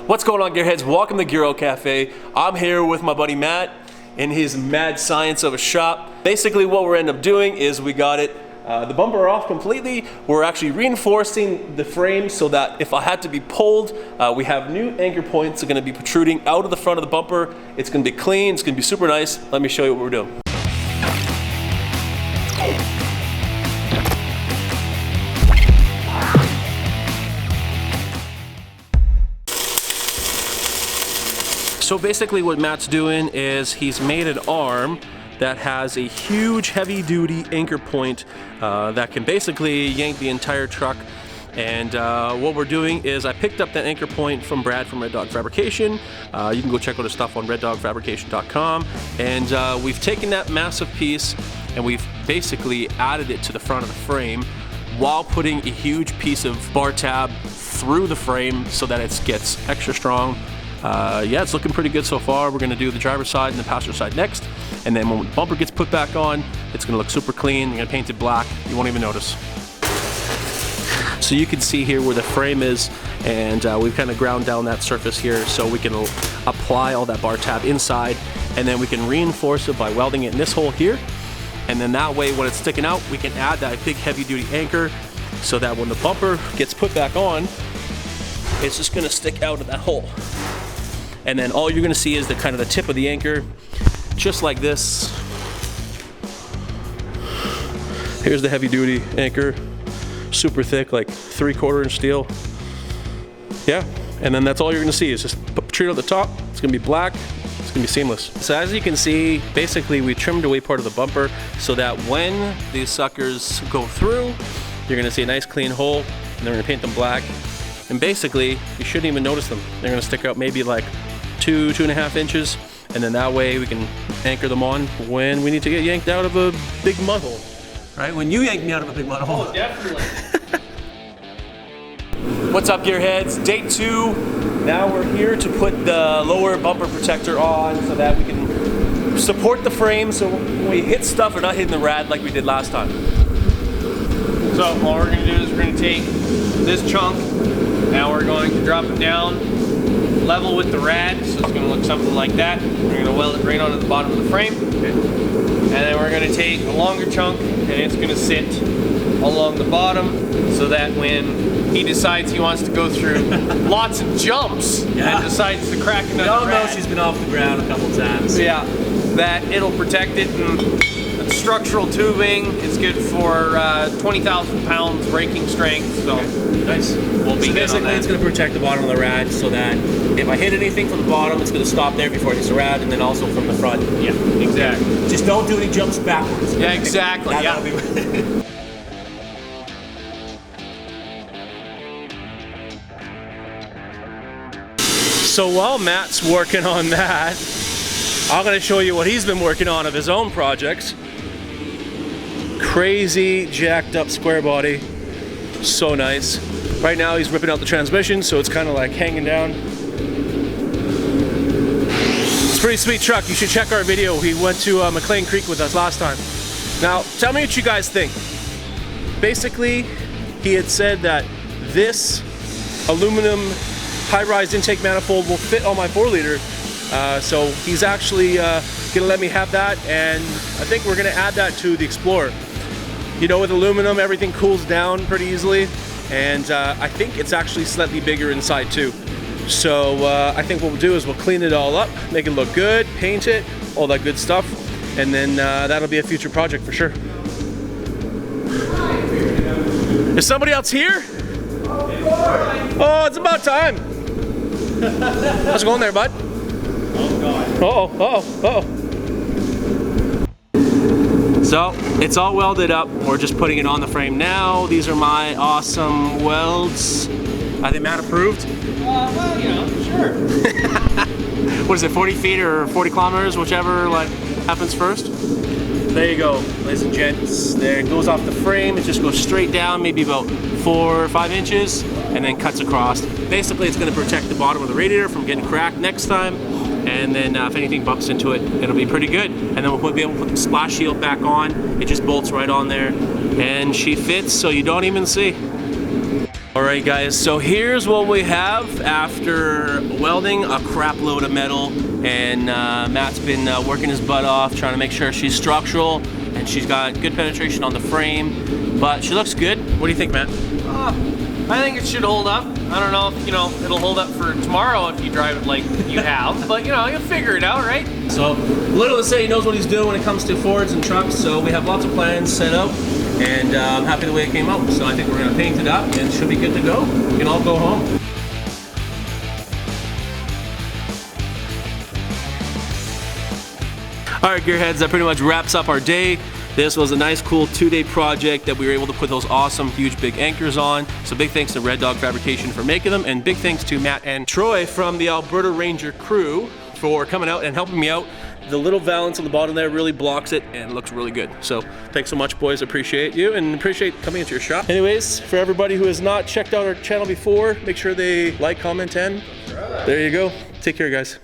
What's going on, Gearheads? Welcome to Gear Oil Cafe. I'm here with my buddy Matt in his mad science of a shop. Basically what we're ending up doing is we got it, the bumper off completely. We're actually reinforcing the frame so that if I had to be pulled, we have new anchor points that are going to be protruding out of the front of the bumper. It's going to be clean, it's going to be super nice. Let me show you what we're doing. So basically what Matt's doing is he's made an arm that has a huge heavy duty anchor point that can basically yank the entire truck. And what we're doing is I picked up that anchor point from Brad from Red Dog Fabrication. You can go check out his stuff on RedDogFabrication.Ca. And we've taken that massive piece and we've basically added it to the front of the frame while putting a huge piece of bar tab through the frame so that it gets extra strong. Yeah, it's looking pretty good so far. We're gonna do the driver's side and the passenger side next. And then when the bumper gets put back on, it's gonna look super clean. We're gonna paint it black. You won't even notice. So you can see here where the frame is, and we've kind of ground down that surface here so we can apply all that bar tab inside, and then we can reinforce it by welding it in this hole here. And then that way, when it's sticking out, we can add that big heavy duty anchor so that when the bumper gets put back on, it's just gonna stick out of that hole. And then all you're gonna see is the kind of the tip of the anchor, just like this. Here's the heavy duty anchor, super thick, like 3/4 inch steel. Yeah, and then that's all you're gonna see is just protrude at the top. It's gonna be black, it's gonna be seamless. So as you can see, basically we trimmed away part of the bumper so that when these suckers go through, you're gonna see a nice clean hole, and then we're gonna paint them black. And basically, you shouldn't even notice them. They're gonna stick out maybe like 2.5 inches, and then that way we can anchor them on when we need to get yanked out of a big mud hole. Right? When you yank me out of a big mud hole. Oh, definitely. What's up, Gearheads? Day 2. Now we're here to put the lower bumper protector on so that we can support the frame so when we hit stuff, we're not hitting the rad like we did last time. So what we're gonna do is we're gonna take this chunk, now we're going to drop it down level with the rad, so it's gonna look something like that. We're gonna weld it right onto the bottom of the frame. Okay. And then we're gonna take a longer chunk and it's gonna sit along the bottom so that when he decides he wants to go through lots of jumps and decides to crack another rad. We all know she's been off the ground a couple times. Yeah, that it'll protect it. And it's structural tubing. It's good for 20,000 pounds braking strength. So nice. We'll be so basically, it's going to protect the bottom of the rad so that if I hit anything from the bottom, it's going to stop there before it hits the rad, and then also from the front. Yeah, exactly. Just don't do any jumps backwards. Yeah, exactly. Yeah. So while Matt's working on that, I'm going to show you what he's been working on of his own projects. Crazy jacked up square body, so nice. Right now he's ripping out the transmission, so it's kind of like hanging down. It's a pretty sweet truck. You should check our video. He went to McLean Creek with us last time. Now, tell me what you guys think. Basically, he had said that this aluminum high-rise intake manifold will fit on my 4-liter. So he's actually gonna let me have that, and I think we're gonna add that to the Explorer. You know, with aluminum, everything cools down pretty easily, and I think it's actually slightly bigger inside too. So I think what we'll do is we'll clean it all up, make it look good, paint it, all that good stuff, and then that'll be a future project for sure. Is somebody else here? Oh, it's about time. How's it going there, bud? Uh-oh. So, it's all welded up. We're just putting it on the frame now. These are my awesome welds. Are they Matt approved? Well, you know, sure. What is it, 40 feet or 40 kilometers, whichever like happens first? There you go, ladies and gents. There it goes off the frame. It just goes straight down, maybe about 4 or 5 inches, and then cuts across. Basically, it's going to protect the bottom of the radiator from getting cracked next time. And then if anything bumps into it, it'll be pretty good. And then we'll be able to put the splash shield back on. It just bolts right on there. And she fits so you don't even see. Alright guys, so here's what we have after welding a crap load of metal, and Matt's been working his butt off trying to make sure she's structural and she's got good penetration on the frame, but she looks good. What do you think, Matt? I think it should hold up. I don't know if, it'll hold up for tomorrow if you drive it like you have, but you'll figure it out, right? So, little to say, he knows what he's doing when it comes to Fords and trucks, so we have lots of plans set up, and I'm happy the way it came out. So I think we're gonna paint it up and it should be good to go. We can all go home. Alright gearheads, that pretty much wraps up our day. This was a nice, cool 2-day project that we were able to put those awesome, huge, big anchors on. So big thanks to Red Dog Fabrication for making them, and big thanks to Matt and Troy from the Alberta Ranger crew for coming out and helping me out. The little valance on the bottom there really blocks it and it looks really good. So thanks so much, boys. Appreciate you and appreciate coming into your shop. Anyways, for everybody who has not checked out our channel before, make sure they like, comment, and there you go. Take care, guys.